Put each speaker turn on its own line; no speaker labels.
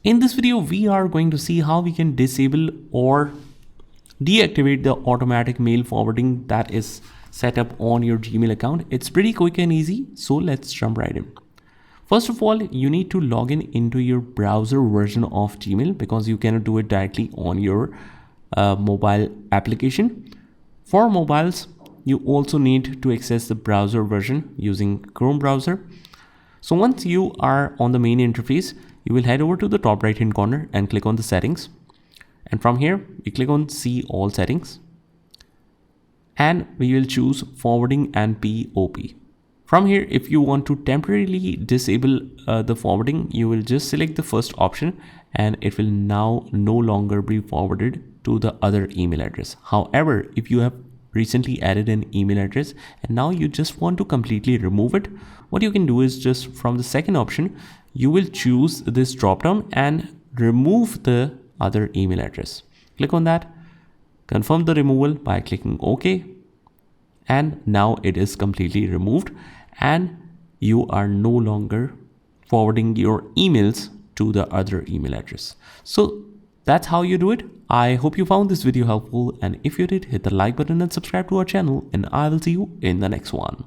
In this video, we are going to see how we can disable or deactivate the automatic mail forwarding that is set up on your Gmail account. It's pretty quick and easy, so let's jump right in. First of all, you need to log in into your browser version of Gmail because you cannot do it directly on your mobile application. For mobiles, you also need to access the browser version using Chrome browser. So once you are on the main interface, you will head over to the top right hand corner and click on the settings. And from here, we click on see all settings. And we will choose forwarding and POP. From here, if you want to temporarily disable the forwarding, you will just select the first option and it will now no longer be forwarded to the other email address. However, if you have recently added an email address and now you just want to completely remove it, what you can do is just from the second option, you will choose this drop down and remove the other email address. Click on that, confirm the removal by clicking OK. And now it is completely removed and you are no longer forwarding your emails to the other email address. So that's how you do it. I hope you found this video helpful, and if you did, hit the like button and subscribe to our channel, and I will see you in the next one.